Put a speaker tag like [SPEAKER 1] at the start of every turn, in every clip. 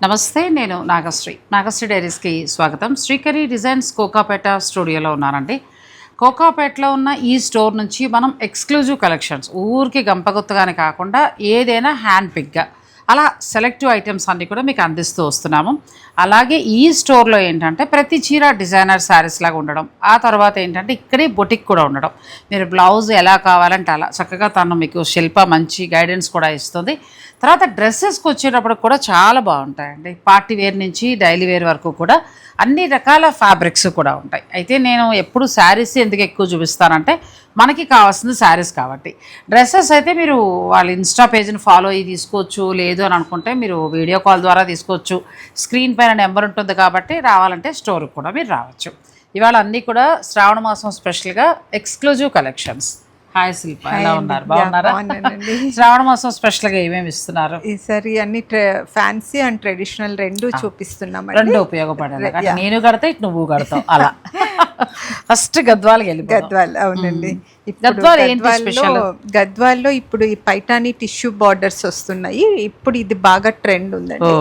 [SPEAKER 1] నమస్తే, నేను నాగశ్రీ డైరీస్కి స్వాగతం. శ్రీకరి డిజైన్స్ కోకాపేట స్టూడియోలో ఉన్నానండి. కోకాపేటలో ఉన్న ఈ స్టోర్ నుంచి మనం ఎక్స్క్లూజివ్ కలెక్షన్స్ ఊరికి గంపగుత్తగానే కాకుండా ఏదైనా హ్యాండ్ పిక్గా అలా సెలెక్టివ్ ఐటమ్స్ అన్నీ కూడా మీకు అందిస్తూ వస్తున్నాము. అలాగే ఈ స్టోర్లో ఏంటంటే ప్రతి చీర డిజైనర్ శారీస్ లాగా ఉండడం, ఆ తర్వాత ఏంటంటే ఇక్కడే బొటిక్ కూడా ఉండడం. మీరు బ్లౌజ్ ఎలా కావాలంటే అలా చక్కగా తను మీకు శిల్ప మంచి గైడెన్స్ కూడా ఇస్తుంది. తర్వాత డ్రెస్సెస్కి వచ్చేటప్పుడు కూడా చాలా బాగుంటాయండి. పార్టీ వేర్ నుంచి డైలీ వేర్ వరకు కూడా అన్ని రకాల ఫ్యాబ్రిక్స్ కూడా ఉంటాయి. అయితే నేను ఎప్పుడు శారీస్ ఎందుకు ఎక్కువ చూపిస్తానంటే మనకి కావాల్సింది శారీస్ కాబట్టి. డ్రెస్సెస్ అయితే మీరు వాళ్ళ ఇన్స్టా పేజ్ని ఫాలో అయ్యి తీసుకోవచ్చు, లేదు అని అనుకుంటే మీరు వీడియో కాల్ ద్వారా తీసుకోవచ్చు. స్క్రీన్ పైన నెంబర్ ఉంటుంది కాబట్టి రావాలంటే స్టోర్కి కూడా మీరు రావచ్చు. ఇవాళ అన్నీ కూడా శ్రావణ మాసం స్పెషల్గా ఎక్స్క్లూజివ్ కలెక్షన్స్. హాయ్ శిల్ప, ఎలా ఉన్నారు? బాగున్నారా? శ్రావణ మాసం స్పెషల్గా ఏమేమి ఇస్తున్నారు?
[SPEAKER 2] ఈసారి అన్ని ఫ్యాన్సీ అండ్ ట్రెడిషనల్ రెండు చూపిస్తున్నాం.
[SPEAKER 1] రెండు ఉపయోగపడాలి. నేను కడతా, ఇటు నువ్వు కడతావు అలా. ఫస్ట్ గద్వాలకి వెళ్ళి.
[SPEAKER 2] గద్వాల్, అవునండి.
[SPEAKER 1] గద్వాల్లో
[SPEAKER 2] ఇప్పుడు ఈ పైటానీ టిష్యూ బార్డర్స్ వస్తున్నాయి. ఇప్పుడు ఇది బాగా ట్రెండ్ ఉందండి.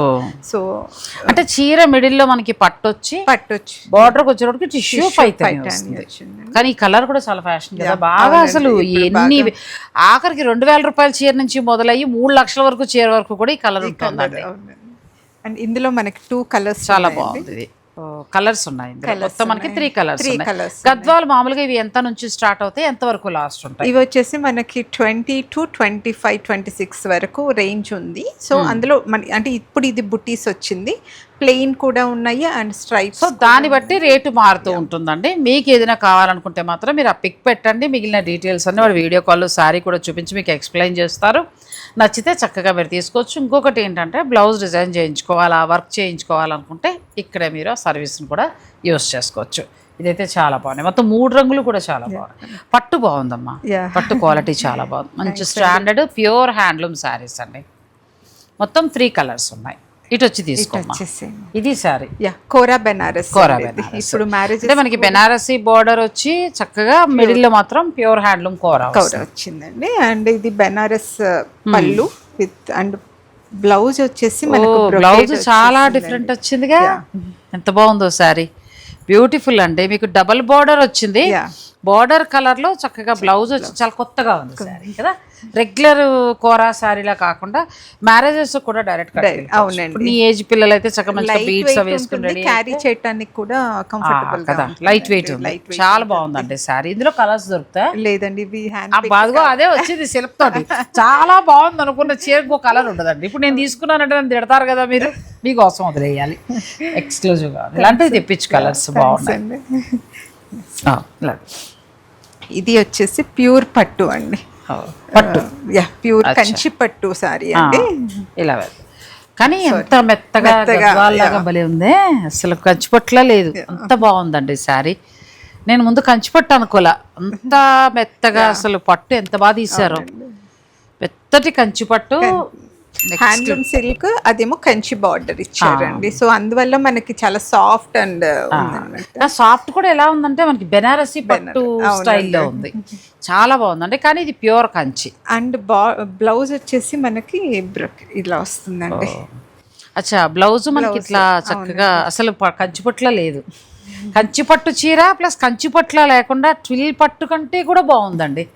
[SPEAKER 2] సో
[SPEAKER 1] అంటే చీర మిడిల్లో మనకి పట్టొచ్చి బార్డర్ వచ్చేటప్పటికి టిష్యూ పైటానీ వచ్చింది. కానీ ఈ కలర్ కూడా చాలా ఫ్యాషన్ కదా, బాగా అసలు ఎన్ని ఆఖరికి 2000 రూపాయల చీర నుంచి మొదలయ్యి 3 లక్షల వరకు చీర వరకు కూడా ఈ కలర్ ఉంటుంది.
[SPEAKER 2] అండ్ ఇందులో మనకి 2 కలర్స్
[SPEAKER 1] చాలా బాగుంది. కలర్స్ ఉన్నాయి. మొత్తం మనకి 3 కలర్స్. గద్వాలు మామూలుగా ఇవి ఎంత నుంచి స్టార్ట్ అవుతాయి, ఎంత వరకు లాస్ట్ ఉంటాయి?
[SPEAKER 2] ఇవి వచ్చేసి మనకి 20 to 25, 26 వరకు రేంజ్ ఉంది. సో అందులో అంటే ఇప్పుడు ఇది బుటీస్ వచ్చింది, ప్లెయిన్ కూడా ఉన్నాయి అండ్ స్ట్రైప్స్.
[SPEAKER 1] సో దాన్ని బట్టి రేటు మారుతూ ఉంటుందండి. మీకు ఏదైనా కావాలనుకుంటే మాత్రం మీరు ఆ పిక్ పెట్టండి. మిగిలిన డీటెయిల్స్ అన్నీ వాడు వీడియో కాల్లో శారీ కూడా చూపించి మీకు ఎక్స్ప్లెయిన్ చేస్తారు. నచ్చితే చక్కగా మీరు తీసుకోవచ్చు. ఇంకొకటి ఏంటంటే బ్లౌజ్ డిజైన్ చేయించుకోవాలా, వర్క్ చేయించుకోవాలనుకుంటే ఇక్కడే మీరు ఆ సర్వీస్ని కూడా యూస్ చేసుకోవచ్చు. ఇదైతే చాలా బాగున్నాయి. మొత్తం 3 రంగులు కూడా చాలా బాగున్నాయి. పట్టు బాగుందమ్మా, పట్టు క్వాలిటీ చాలా బాగుంది. మంచి స్టాండర్డ్ ప్యూర్ హ్యాండ్లూమ్ శారీస్ అండి. మొత్తం 3 కలర్స్ ఉన్నాయి. ఇటు వచ్చి తీసుకోమ్మా. ఇది సారీ
[SPEAKER 2] కోరా బెనారస్. ఇప్పుడు మ్యారేజ్
[SPEAKER 1] అంటే మనకి బెనారసీ బోర్డర్ వచ్చి చక్కగా మిడిల్ లో మాత్రం ప్యూర్ హ్యాండ్లూమ్ కోరా
[SPEAKER 2] వచ్చిందండి. అండ్ ఇది బెనారస్ పళ్ళు విత్ అండ్ బ్లౌజ్ వచ్చేసి మనకు
[SPEAKER 1] బ్లౌజ్ చాలా డిఫరెంట్ వచ్చిందిగా. ఎంత బాగుందో సారీ, బ్యూటిఫుల్ అండి. మీకు డబల్ బోర్డర్ వచ్చింది. బోర్డర్ కలర్ లో చక్కగా బ్లౌజ్ వచ్చి చాలా కొత్తగా ఉంది సారీ కదా. రెగ్యులర్ కోరా శారీలా కాకుండా మ్యారేజెస్ కూడా డైరెక్ట్
[SPEAKER 2] అవునండి.
[SPEAKER 1] నీ ఏజ్ పిల్లలు అయితే చక్కగా మంచిగా బీడ్స్ వేసుకుని
[SPEAKER 2] క్యారీ చేయడానికి కూడా కంఫర్టబుల్
[SPEAKER 1] కదా. లైట్ వెయిట్ ఉంది, చాలా బాగుందండి శారీ. ఇందులో కలర్స్ దొరుకుతాయి?
[SPEAKER 2] లేదండి,
[SPEAKER 1] బాగా అదే వచ్చింది శిల్పతోటి. చాలా బాగుంది అనుకున్న చీరకు కలర్ ఉండదండి. ఇప్పుడు నేను తీసుకున్నానంటే నన్ను తిడతారు కదా మీరు, మీకోసం వదిలేయాలి. ఎక్స్క్లూజివ్ గా ఇలాంటివి తెప్పించు, కలర్స్ బాగున్నాయి.
[SPEAKER 2] ఇది వచ్చేసి ప్యూర్ పట్టు అండి.
[SPEAKER 1] పట్టు
[SPEAKER 2] ప్యూర్ కంచి పట్టు సారీ అండి.
[SPEAKER 1] ఇలా కానీ ఎంత మెత్తగా గద్వాల్లాగా భలే ఉంది. అసలు కంచిపట్టులా లేదు, అంత బాగుందండి శారీ. నేను ముందు కంచిపట్టు అనుకోలే, అంత మెత్తగా అసలు పట్టు ఎంత బాగా తీసారో. మెత్తటి కంచిపట్టు,
[SPEAKER 2] హ్యాండ్లూమ్ సిల్క్, అదేమో కంచి బార్డర్ ఇచ్చారండి. సో అందువల్ల మనకి చాలా సాఫ్ట్ అండ్
[SPEAKER 1] సాఫ్ట్ కూడా ఎలా ఉందంటే మనకి బెనారసీ పట్టు స్టైల్లో ఉంది. చాలా బాగుందండి. కానీ ఇది ప్యూర్ కంచి.
[SPEAKER 2] అండ్ బ్లౌజ్ వచ్చేసి మనకి ఇలా వస్తుందండి.
[SPEAKER 1] అచ్చా, బ్లౌజ్ మనకి ఇట్లా చక్కగా అసలు కంచిపట్టులా లేదు. కంచిపట్టు చీర ప్లస్ కంచిపట్టులా లేకుండా ట్విల్ పట్టు కంటే కూడా బాగుందండి.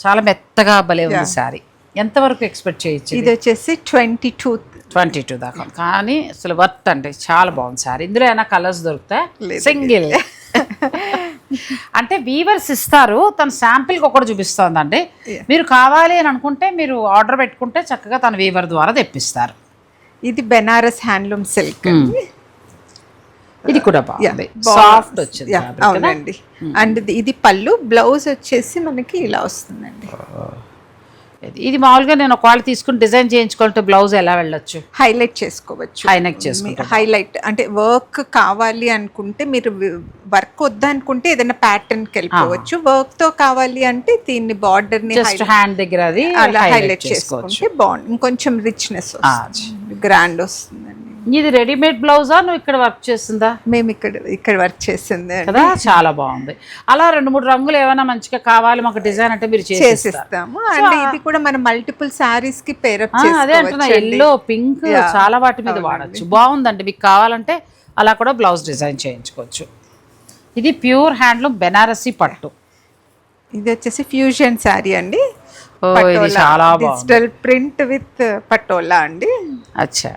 [SPEAKER 1] చాలా మెత్తగా భలే ఉంది శారీ. ఎంతవరకు ఎక్స్పెక్ట్ చేయొచ్చు?
[SPEAKER 2] ఇది వచ్చేసి 22
[SPEAKER 1] దాకా. కానీ అసలు వర్త్ అండి, చాలా బాగుంది సారీ. ఇందులో ఏమైనా కలర్స్ దొరుకుతాయి? సింగిల్ అంటే వీవర్స్ ఇస్తారు, తను శాంపిల్కి ఒకటి చూపిస్తుందండి. మీరు కావాలి అని అనుకుంటే మీరు ఆర్డర్ పెట్టుకుంటే చక్కగా తన వీవర్ ద్వారా తెప్పిస్తారు.
[SPEAKER 2] ఇది బెనారస్ హ్యాండ్లూమ్ సిల్క్.
[SPEAKER 1] ఇది కూడా బాగుంది, సాఫ్ట్ వచ్చింది.
[SPEAKER 2] అవునండి. అండ్ ఇది పళ్ళు, బ్లౌజ్ వచ్చేసి మనకి ఇలా వస్తుందండి.
[SPEAKER 1] ఇది మామూలుగా నేను ఒకవేళ తీసుకుని డిజైన్ చేయించుకుంటే బ్లౌజ్ ఎలా వెళ్ళొచ్చు?
[SPEAKER 2] హైలైట్ చేసుకోవచ్చు. హైలైట్ అంటే వర్క్ కావాలి అనుకుంటే, మీరు వర్క్ వద్దనుకుంటే ఏదైనా ప్యాటర్న్కి వెళ్ళిపోవచ్చు. వర్క్ తో కావాలి అంటే దీన్ని బార్డర్ ని
[SPEAKER 1] హ్యాండ్ దగ్గర అది
[SPEAKER 2] హైలైట్ చేసుకుంటే బాగుంది. ఇంకొంచెం రిచ్నెస్ వస్తుంది, గ్రాండ్ వస్తుందండి.
[SPEAKER 1] ఇది రెడీమేడ్ బ్లౌజా నువ్వు ఇక్కడ వర్క్ చేస్తుందా?
[SPEAKER 2] మేము ఇక్కడ వర్క్ చేసింది
[SPEAKER 1] కదా, చాలా బాగుంది. అలా 2-3 రంగులు ఏమైనా మంచిగా కావాలి మాకు డిజైన్ అంటే మీరు
[SPEAKER 2] చేసిస్తాము. అండ్ ఇది కూడా మనం మల్టిపుల్ సారీస్ కి పేరప్
[SPEAKER 1] అదే అంటున్నా, ఎల్లో పింక్ చాలా వాటి మీద వాడచ్చు. బాగుందండి, మీకు కావాలంటే అలా కూడా బ్లౌజ్ డిజైన్ చేయించుకోవచ్చు. ఇది ప్యూర్ హ్యాండ్లూమ్ బెనారసీ పట్టు.
[SPEAKER 2] ఇది వచ్చేసి ఫ్యూజన్ శారీ అండి.
[SPEAKER 1] ఇది చాలా
[SPEAKER 2] డిజిటల్ ప్రింట్ విత్ పటోలా అండి.
[SPEAKER 1] అచ్చా,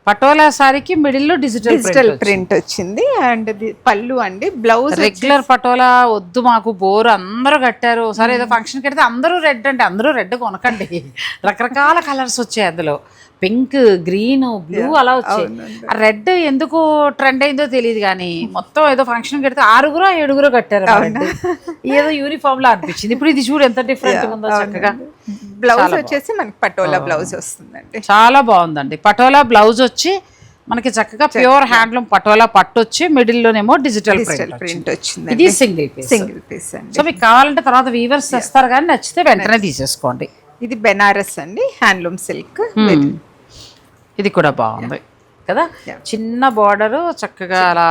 [SPEAKER 1] పటోలా సారీకి మిడిల్ లో డిజిటల్
[SPEAKER 2] ప్రింట్ వచ్చింది. అండ్ పళ్ళు అండి. బ్లౌజ్
[SPEAKER 1] రెగ్యులర్ పటోలా వద్దు మాకు, బోర్ అందరూ కట్టారు. సరే ఏదో ఫంక్షన్ కడితే అందరూ రెడ్ అంటే అందరూ రెడ్ కొనకండి, రకరకాల కలర్స్ వచ్చాయి అందులో, పింక్, గ్రీన్, బ్లూ అలా వచ్చాయి. ఆ రెడ్ ఎందుకు ట్రెండ్ అయిందో తెలియదు కానీ మొత్తం ఏదో ఫంక్షన్ కడితే 6-7 కట్టారు. ఏదో యూనిఫామ్ లా అనిపించింది. ఇప్పుడు ఇది చూడు ఎంత డిఫరెంట్ ఉందో. చక్కగా
[SPEAKER 2] బ్లౌజ్ వచ్చేసి మనకి పటోలా బ్లౌజ్ వస్తుందండి.
[SPEAKER 1] చాలా బాగుందండి. పటోలా బ్లౌజ్ వచ్చి మనకి చక్కగా ప్యూర్ హ్యాండ్లూమ్ పటోలా పట్టు వచ్చి మిడిల్ లోనేమో డిజిటల్ ప్రింట్ వచ్చింది. ఇది సింగిల్ పీస్ అండి. సో మీకు కావాలంటే తర్వాత వీవర్స్ తెస్తారు కానీ నచ్చితే వెంటనే తీసేసుకోండి.
[SPEAKER 2] ఇది బెనారస్ అండి, హ్యాండ్లూమ్ సిల్క్.
[SPEAKER 1] ఇది కూడా బాగుంది కదా, చిన్న బార్డర్ చక్కగా అలా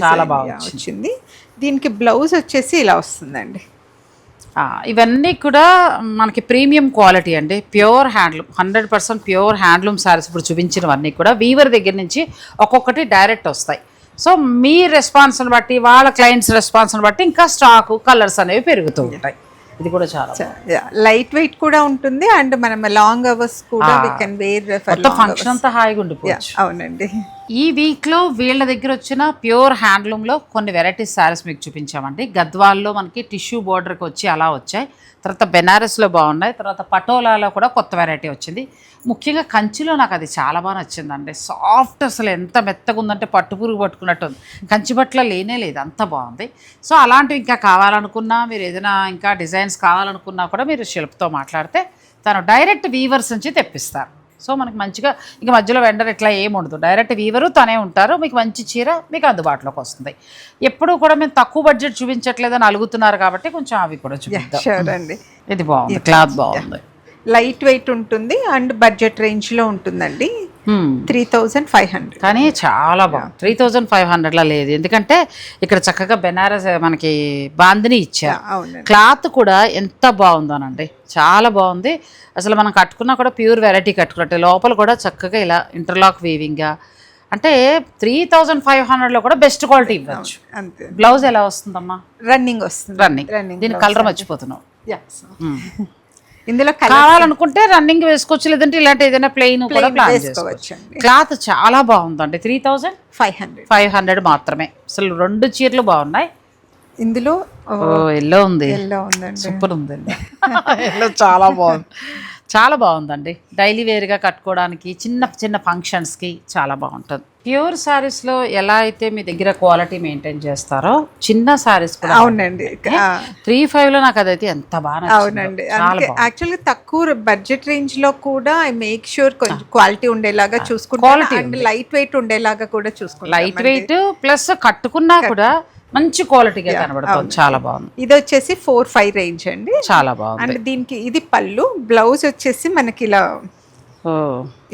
[SPEAKER 1] చాలా బాగా
[SPEAKER 2] వచ్చింది. దీనికి బ్లౌజ్ వచ్చేసి ఇలా వస్తుందండి.
[SPEAKER 1] ఇవన్నీ కూడా మనకి ప్రీమియం క్వాలిటీ అండి, pure handloom, 100% pure handloom saris. ఇప్పుడు చూపించినవన్నీ కూడా వీవర్ దగ్గర నుంచి ఒక్కొక్కటి డైరెక్ట్ వస్తాయి. సో మీ రెస్పాన్స్ని బట్టి, వాళ్ళ క్లయింట్స్ రెస్పాన్స్ని బట్టి ఇంకా స్టాకు, కలర్స్ అనేవి పెరుగుతూ ఉంటాయి. ఇది కూడా చాలా
[SPEAKER 2] లైట్ వెయిట్ కూడా ఉంటుంది. అండ్ మనం లాంగ్ అవర్స్ కూడా we can wear for
[SPEAKER 1] function అంతా హాయిగా ఉండిపోవచ్చు.
[SPEAKER 2] అవునండి.
[SPEAKER 1] ఈ వీక్లో వీళ్ళ దగ్గర వచ్చిన ప్యూర్ హ్యాండ్లూమ్లో కొన్ని వెరైటీస్ శారీస్ మీకు చూపించామండి. గద్వాల్లో మనకి టిష్యూ బోర్డర్కి వచ్చి అలా వచ్చాయి. తర్వాత బెనారస్లో బాగున్నాయి. తర్వాత పటోలాలో కూడా కొత్త వెరైటీ వచ్చింది. ముఖ్యంగా కంచిలో నాకు అది చాలా బాగా నచ్చిందండి. సాఫ్ట్, అసలు ఎంత మెత్తగా ఉందంటే పట్టుపురుగు పట్టుకున్నట్టు ఉంది. కంచి బట్టల లేనే లేదు, అంత బాగుంది. సో అలాంటివి ఇంకా కావాలనుకున్నా, మీరు ఏదైనా ఇంకా డిజైన్స్ కావాలనుకున్నా కూడా మీరు శిల్పతో మాట్లాడితే తను డైరెక్ట్ వీవర్స్ నుంచి తెప్పిస్తారు. సో మనకి మంచిగా ఇంకా మధ్యలో వెండర్ ఇట్లా ఏమి ఉండదు, డైరెక్ట్ వీవరు తనే ఉంటారు. మీకు మంచి చీర మీకు అందుబాటులోకి వస్తుంది. ఎప్పుడు కూడా మేము తక్కువ బడ్జెట్ చూపించట్లేదని అలుగుతున్నారు కాబట్టి కొంచెం అవి కూడా చూపిద్దాం. ఇది బాగుంది, క్లాత్ బాగుంది,
[SPEAKER 2] లైట్ వెయిట్ ఉంటుంది అండ్ బడ్జెట్ రేంజ్ లో ఉంటుందండి. 3500
[SPEAKER 1] కానీ చాలా బాగుంది. 3500లా లేదు, ఎందుకంటే ఇక్కడ చక్కగా బెనారస్ మనకి బాందిని ఇచ్చారు. క్లాత్ కూడా ఎంత బాగుందోనండి, చాలా బాగుంది. అసలు మనం కట్టుకున్నా కూడా ప్యూర్ వెరైటీ కట్టుకున్నట్టు. లోపల కూడా చక్కగా ఇలా ఇంటర్లాక్ వీవింగ్గా, అంటే 3500లో కూడా బెస్ట్ క్వాలిటీ ఇవ్వచ్చు. బ్లౌజ్ ఎలా వస్తుందమ్మా?
[SPEAKER 2] రన్నింగ్ వస్తుంది.
[SPEAKER 1] రన్నింగ్. దీని కలర్ మర్చిపోతున్నావు.
[SPEAKER 2] ఇందులో
[SPEAKER 1] కావాలనుకుంటే రన్నింగ్ వేసుకోవచ్చు, లేదంటే ఇలాంటి ఏదైనా ప్లెయిన్ కూడా ప్లాన్ చేసుకోవచ్చు. క్లాత్ చాలా బాగుందండి. 3500 మాత్రమే. అసలు 2 చీరలు బాగున్నాయి.
[SPEAKER 2] ఇందులో
[SPEAKER 1] ఎల్లో ఉంది, సూపర్ ఉంది. ఎల్లో చాలా బాగుంది, చాలా బాగుందండి. డైలీ వేర్గా కట్టుకోవడానికి, చిన్న చిన్న ఫంక్షన్స్కి చాలా బాగుంటుంది. ప్యూర్ శారీస్లో ఎలా అయితే మీ దగ్గర క్వాలిటీ మెయింటైన్ చేస్తారో చిన్న శారీస్ కూడా.
[SPEAKER 2] అవునండి.
[SPEAKER 1] 3500లో నాకు అదైతే ఎంత బాగా.
[SPEAKER 2] అవునండి. యాక్చువల్గా తక్కువ బడ్జెట్ రేంజ్ లో కూడా ఐ మేక్ షూర్ కొంచెం క్వాలిటీ ఉండేలాగా చూసుకుంటాను. లైట్ వెయిట్ ఉండేలాగా కూడా చూసుకుంటాను.
[SPEAKER 1] లైట్ వెయిట్ ప్లస్ కట్టుకున్నా కూడా మంచి క్వాలిటీగా కనబడుతుంది. చాలా బాగుంది.
[SPEAKER 2] ఇది వచ్చేసి 4-5 రేంజ్ అండి, చాలా బాగుంది. అండ్ దీనికి ఇది పళ్ళు. బ్లౌజ్ వచ్చేసి మనకి ఇలా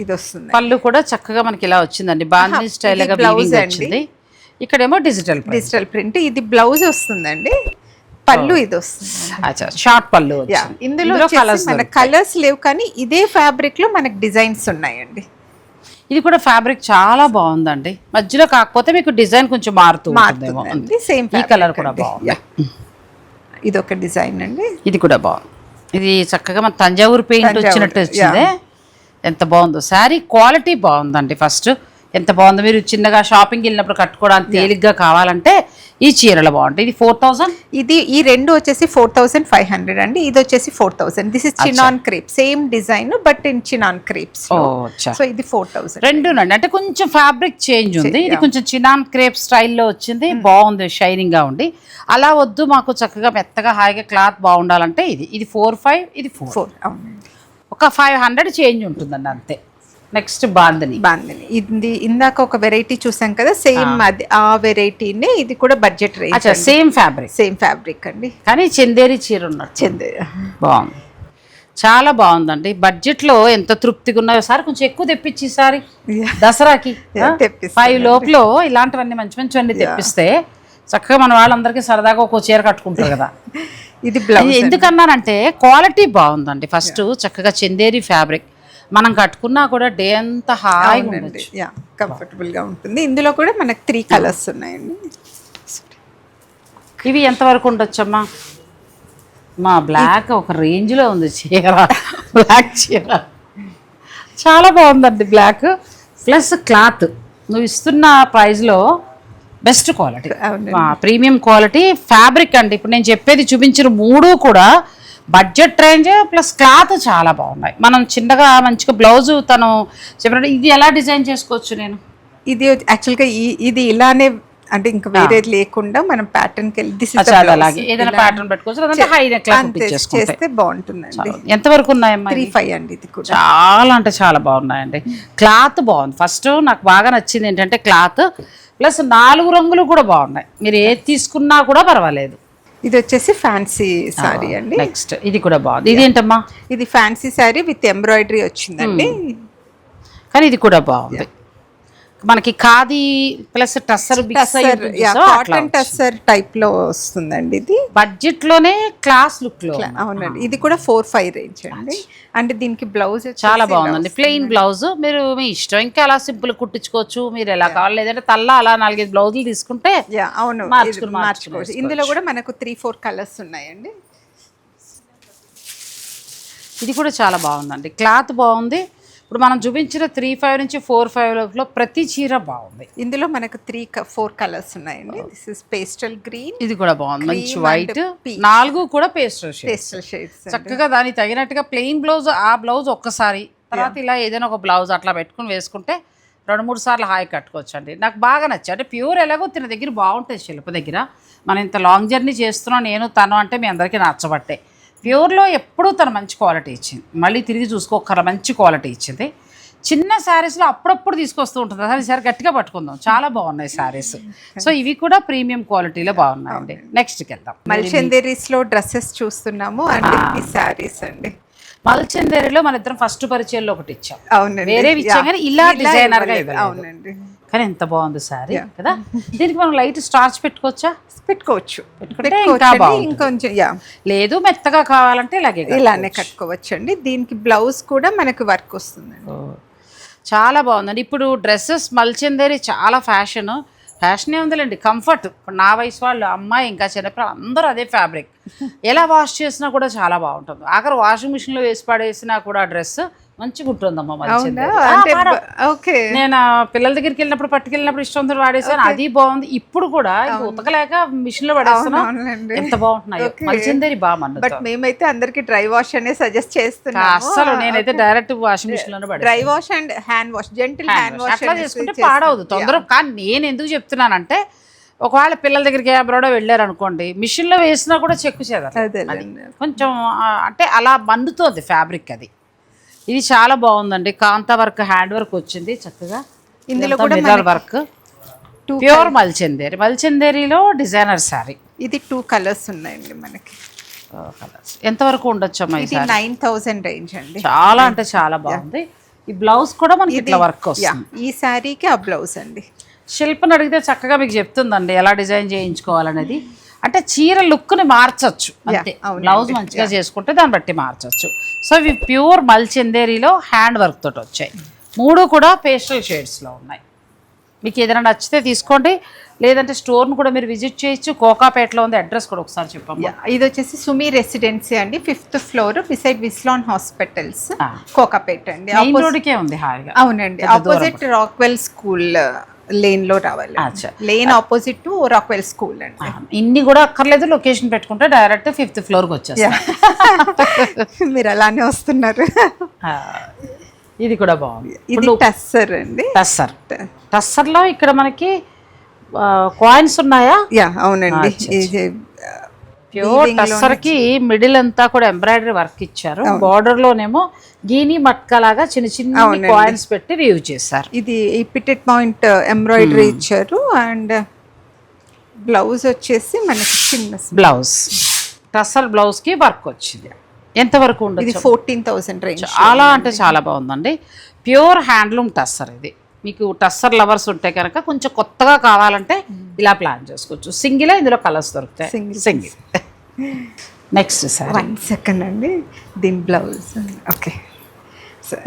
[SPEAKER 2] ఇది వస్తుంది.
[SPEAKER 1] పళ్ళు కూడా చక్కగా మనకి ఇలా వచ్చిందండి, బాందిని స్టైల్ గా వీవింగ్ వచ్చింది. ఇక్కడేమో డిజిటల్
[SPEAKER 2] ప్రింట్. ఇది బ్లౌజ్ వస్తుందండి. పళ్ళు ఇది వస్తుంది,
[SPEAKER 1] షార్ట్ పళ్ళు.
[SPEAKER 2] ఇందులో కలర్స్ లేవు కానీ ఇదే ఫ్యాబ్రిక్ లో మనకి డిజైన్స్ ఉన్నాయండి.
[SPEAKER 1] ఇది కూడా ఫ్యాబ్రిక్ చాలా బాగుందండి. మధ్యలో కాకపోతే మీకు డిజైన్ కొంచెం మారుతుంది.
[SPEAKER 2] సేమ్
[SPEAKER 1] ఈ కలర్ కూడా బాగుంది.
[SPEAKER 2] ఇది ఒక డిజైన్ అండి.
[SPEAKER 1] ఇది కూడా బాగుంది. ఇది చక్కగా మన తంజావూరు పెయింట్ వచ్చినట్టు వచ్చింది. ఎంత బాగుందో శారీ. క్వాలిటీ బాగుందండి. ఫస్ట్ ఎంత బాగుందో. మీరు చిన్నగా షాపింగ్ వెళ్ళినప్పుడు కట్టుకోవడానికి తేలిగ్గా కావాలంటే ఈ చీరలు బాగుంటాయి. ఇది 4000.
[SPEAKER 2] ఇది ఈ రెండు వచ్చేసి 4500 అండి. ఇది వచ్చేసి 4000. This is chinon crepe, same design but in chinon crepes. So ఇది 4000.
[SPEAKER 1] రెండునండి, అంటే కొంచెం ఫ్యాబ్రిక్ చేంజ్ ఉంది. ఇది కొంచెం చినాన్ క్రేప్ స్టైల్లో వచ్చింది, బాగుంది, షైనింగ్ గా ఉండి. అలా వద్దు మాకు చక్కగా మెత్తగా హాయిగా క్లాత్ బాగుండాలంటే ఇది 4500, ఇది 4. ఒక 500 చేంజ్ ఉంటుందండి అంతే. నెక్స్ట్ బాందిని.
[SPEAKER 2] ఇది ఇందాక ఒక వెరైటీ చూసాం కదా, సేమ్ అది ఆ వెరైటీనే. ఇది కూడా బడ్జెట్ రేంజ్,
[SPEAKER 1] సేమ్ ఫ్యాబ్రిక్
[SPEAKER 2] అండి.
[SPEAKER 1] కానీ చందేరి చీర ఉన్నట్టు.
[SPEAKER 2] చందేరి
[SPEAKER 1] బాగుంది. చాలా బాగుందండి. బడ్జెట్లో ఎంత తృప్తిగా ఉన్నాయో. సార్ కొంచెం ఎక్కువ తెప్పించి ఈసారి దసరాకి 5 లోపల ఇలాంటివన్నీ మంచి మంచివన్నీ తెప్పిస్తే చక్కగా మన వాళ్ళందరికీ సరదాగా ఒక చీర కట్టుకుంటారు కదా.
[SPEAKER 2] ఇది బ్లౌజ్
[SPEAKER 1] ఎందుకన్నానంటే క్వాలిటీ బాగుందండి. ఫస్ట్ చక్కగా చందేరి ఫ్యాబ్రిక్ మనం కట్టుకున్నా కూడా డే అంతా హాయిగా ఉండొచ్చు,
[SPEAKER 2] కంఫర్టబుల్గా ఉంటుంది. ఇందులో కూడా మనకు 3 కలర్స్ ఉన్నాయండి.
[SPEAKER 1] ఇవి ఎంతవరకు ఉండొచ్చమ్మా? మా బ్లాక్ ఒక రేంజ్లో ఉంది చీర, బ్లాక్ చీర చాలా బాగుందండి. బ్లాక్ ప్లస్ క్లాత్ నువ్వు ఇస్తున్న ప్రైస్లో best quality, premium quality fabric అండి. ఇప్పుడు నేను చెప్పేది చూపించిన 3 కూడా బడ్జెట్ రేంజ్ ప్లస్ క్లాత్ చాలా బాగున్నాయి. మనం చిన్నగా మంచిగా బ్లౌజు తను చెప్పినట్టు ఇది ఎలా డిజైన్ చేసుకోవచ్చు నేను?
[SPEAKER 2] ఇది యాక్చువల్గా ఇది ఇలానే అంటే ఇంకా వేరే లేకుండా మనం ప్యాటర్న్ కి
[SPEAKER 1] అలాగే ఏదైనా ప్యాటర్న్ పెట్టుకోవచ్చు, హై నెక్
[SPEAKER 2] చేస్తే బాగుంటుందండి.
[SPEAKER 1] ఎంతవరకు ఉన్నాయమ్మా?
[SPEAKER 2] 3.5 అండి. ఇది కూడా
[SPEAKER 1] చాలా అంటే చాలా బాగున్నాయండి. క్లాత్ బాగుంది. ఫస్ట్ నాకు బాగా నచ్చింది ఏంటంటే క్లాత్ ప్లస్ 4 రంగులు కూడా బాగున్నాయి. మీరు ఏది తీసుకున్నా కూడా పర్వాలేదు.
[SPEAKER 2] ఇది వచ్చేసి ఫ్యాన్సీ సారీ అండి.
[SPEAKER 1] నెక్స్ట్ ఇది కూడా బాగుంది. ఇది ఏంటమ్మా?
[SPEAKER 2] ఇది ఫ్యాన్సీ సారీ విత్ ఎంబ్రాయిడరీ వచ్చిందండి.
[SPEAKER 1] కానీ ఇది కూడా బాగుంది. మనకి khadi plus tussar
[SPEAKER 2] cotton tussar type లో వస్తుందండి. ఇది
[SPEAKER 1] బడ్జెట్ లోనే క్లాస్ లుక్ లో.
[SPEAKER 2] అవునండి. ఇది కూడా 4-5 రేంజ్ అండి. అంటే దీనికి బ్లౌజ్
[SPEAKER 1] చాలా బాగుందండి. ప్లెయిన్ బ్లౌజ్ మీరు మీ ఇష్టం, ఇంకా అలా సింపుల్ కుట్టించుకోవచ్చు మీరు ఎలా కావాలి. లేదంటే తల్లా అలా 4-5 బ్లౌజులు తీసుకుంటే
[SPEAKER 2] అవును మార్చుకోవచ్చు. ఇందులో కూడా మనకు 3-4 కలర్స్ ఉన్నాయండి.
[SPEAKER 1] ఇది కూడా చాలా బాగుందండి. క్లాత్ బాగుంది. ఇప్పుడు మనం చూపించిన 3.5 నుంచి 4.5 లో ప్రతి చీర బాగుంది.
[SPEAKER 2] ఇందులో మనకు 3-4 కలర్స్ ఉన్నాయండి. This is pastel green.
[SPEAKER 1] ఇది కూడా బాగుంది. మంచి వైట్. 4 కూడా పేస్టల్ షేడ్స్. చక్కగా దానికి తగినట్టుగా ప్లెయిన్ బ్లౌజ్, ఆ బ్లౌజ్ ఒక్కసారి తర్వాత ఇలా ఏదైనా ఒక బ్లౌజ్ అట్లా పెట్టుకుని వేసుకుంటే 2-3 సార్లు హాయి కట్టుకోవచ్చు అండి. నాకు బాగా నచ్చాయి. అంటే ప్యూర్ ఎలాగో తిన దగ్గర బాగుంటుంది. శిల్ప దగ్గర మనం ఇంత లాంగ్ జర్నీ చేస్తున్నాం, నేను తను అంటే మీ అందరికీ నచ్చబట్టే. ప్యూర్లో ఎప్పుడూ తను మంచి క్వాలిటీ ఇచ్చింది. మళ్ళీ తిరిగి చూసుకోకర మంచి క్వాలిటీ ఇచ్చింది. చిన్న శారీస్లో అప్పుడప్పుడు తీసుకొస్తూ ఉంటుంది. అసలు ఈసారి గట్టిగా పట్టుకుందాం, చాలా బాగున్నాయి శారీస్. సో ఇవి కూడా ప్రీమియం క్వాలిటీలో బాగున్నాయండి. నెక్స్ట్కి వెళ్దాం.
[SPEAKER 2] మల్చందేరీస్లో డ్రెస్సెస్ చూస్తున్నాము అండి. ఈ శారీస్ అండి.
[SPEAKER 1] మల్చందేరిలో మన ఇద్దరం ఫస్ట్ పరిచయంలో ఒకటి ఇచ్చాం.
[SPEAKER 2] అవునండి.
[SPEAKER 1] వేరే ఇచ్చాం కానీ ఇలా డిజైనర్గా.
[SPEAKER 2] అవునండి.
[SPEAKER 1] కానీ ఎంత బాగుంది శారీ కదా. దీనికి మనం లైట్ స్టార్చ్ పెట్టుకోవచ్చా?
[SPEAKER 2] పెట్టుకోవచ్చు.
[SPEAKER 1] ఇంకొంచెం లేదు మెత్తగా కావాలంటే
[SPEAKER 2] ఇలానే కట్టుకోవచ్చు అండి. దీనికి బ్లౌజ్ కూడా మనకు వర్క్ వస్తుందండి.
[SPEAKER 1] చాలా బాగుందండి. ఇప్పుడు డ్రెస్సెస్ మల్చందేరి చాలా ఫ్యాషనే ఉందిలేండి. కంఫర్ట్. ఇప్పుడు నా వయసు వాళ్ళు, అమ్మాయి, ఇంకా చిన్నపిల్లలు అందరూ అదే ఫ్యాబ్రిక్. ఎలా వాష్ చేసినా కూడా చాలా బాగుంటుంది. ఆఖరి వాషింగ్ మిషన్లో వేసి పడేసినా కూడా డ్రెస్ మంచిగా ఉంటుందమ్మా. నేను పిల్లల దగ్గరికి వెళ్ళినప్పుడు పట్టుకెళ్ళినప్పుడు ఇష్టం వాడేసాను, అది బాగుంది. ఇప్పుడు కూడా ఉతకలేక మిషన్ లో పడేస్తున్నాం. ఎంత బాగుంటున్నాయి మల్చందేరి. బాగా
[SPEAKER 2] మేమైతే అందరికి డ్రై వాష్ అనే సజెస్ట్ చేస్తున్నాం.
[SPEAKER 1] అసలు నేనైతే డైరెక్ట్ వాషింగ్ మిషన్ లోనే పడేస్తాను.
[SPEAKER 2] Dry wash and hand wash, gentle hand wash
[SPEAKER 1] అట్లా చేసుకుంటే పాడవదు తొందరగా. కానీ నేను ఎందుకు చెప్తున్నానంటే ఒకవేళ పిల్లల దగ్గరికి అబ్రాడ్ వెళ్ళారనుకోండి, మిషన్లో వేసినా కూడా చెక్కు చేయాలి. కొంచెం అంటే అలా మండుతుంది ఫ్యాబ్రిక్. అది ఇది చాలా బాగుందండి. కాంతా వర్క్, హ్యాండ్ వర్క్ వచ్చింది చక్కగా.
[SPEAKER 2] ఇందులో కూడా
[SPEAKER 1] మిర్రర్ వర్క్. ప్యూర్ మల్చందేరిలో డిజైనర్ శారీ.
[SPEAKER 2] ఇది 2 కలర్స్ ఉన్నాయండి మనకి.
[SPEAKER 1] ఎంతవరకు ఉండొచ్చు అమ్మా?
[SPEAKER 2] ఇది 9,000 రేంజ్ అండి.
[SPEAKER 1] చాలా అంటే చాలా బాగుంది. ఈ బ్లౌజ్ కూడా మనకి ఇట్లా వర్క్ వస్తుంది.
[SPEAKER 2] ఈ శారీకి ఆ బ్లౌజ్ అండి.
[SPEAKER 1] శిల్పని అడిగితే చక్కగా మీకు చెప్తుందండి ఎలా డిజైన్ చేయించుకోవాలనేది. అంటే చీర లుక్ని మార్చచ్చు అంతే. బ్లౌజ్ మంచిగా చేసుకుంటే దాన్ని బట్టి మార్చచ్చు. సో ఇవి ప్యూర్ మల్చందేరిలో హ్యాండ్ వర్క్ తోటి వచ్చాయి. 3 కూడా పేస్టల్ షేడ్స్లో ఉన్నాయి. మీకు ఏదైనా నచ్చితే తీసుకోండి, లేదంటే స్టోర్ను కూడా మీరు విజిట్ చేయొచ్చు. కోకాపేటలో ఉంది. అడ్రస్ కూడా ఒకసారి చెప్పమ్మా.
[SPEAKER 2] ఇది వచ్చేసి సుమి రెసిడెన్సీ అండి, 5th ఫ్లోర్ బిసైడ్ విస్లాన్ హాస్పిటల్స్, కోకాపేట అండి.
[SPEAKER 1] మెయిన్ రోడ్కే ఉంది హాయిగా.
[SPEAKER 2] అవునండి. ఆపోజిట్ రాక్వెల్ స్కూల్ లేన్ లో రావాలి. Lane opposite to Rockwell school అండి.
[SPEAKER 1] ఇన్ని కూడా అక్కర్లేదు, లొకేషన్ పెట్టుకుంటే డైరెక్ట్ 5th ఫ్లోర్కి వచ్చేస్తారు.
[SPEAKER 2] మీరు అలానే వస్తున్నారు.
[SPEAKER 1] ఇది కూడా బాగుంది.
[SPEAKER 2] ఇది టస్సర్ అండి.
[SPEAKER 1] టస్సర్లో ఇక్కడ మనకి కాయిన్స్ ఉన్నాయా?
[SPEAKER 2] అవునండి.
[SPEAKER 1] ప్యూర్ టస్సర్కి మిడిల్ అంతా కూడా ఎంబ్రాయిడరీ వర్క్ ఇచ్చారు. బార్డర్ లోనేమో గీని మట్కా లాగా చిన్న చిన్న కాయిన్స్ పెట్టి రివ్యూ చేశారు.
[SPEAKER 2] ఇది పిటెట్ పాయింట్ ఎంబ్రాయిడరీ ఇచ్చారు. అండ్ బ్లౌజ్ వచ్చేసి మనకి చిన్న
[SPEAKER 1] బ్లౌజ్, టస్సర్ బ్లౌజ్ కి వర్క్ వచ్చింది. ఎంత వరకు
[SPEAKER 2] ఇది
[SPEAKER 1] ఉండొచ్చు?
[SPEAKER 2] 14,000 రేంజ్.
[SPEAKER 1] చాలా అంటే చాలా బాగుందండి. ప్యూర్ హ్యాండ్లూమ్ టస్సర్ ఇది. మీకు టస్సర్ లవర్స్ ఉంటే కనుక కొంచెం కొత్తగా కావాలంటే ఇలా ప్లాన్ చేసుకోవచ్చు. సింగిలే, ఇందులో కలర్స్ దొరుకుతాయి. సింగిల్. నెక్స్ట్ సార్
[SPEAKER 2] 1 సెకండ్ అండి, దీని బ్లౌజ్. ఓకే,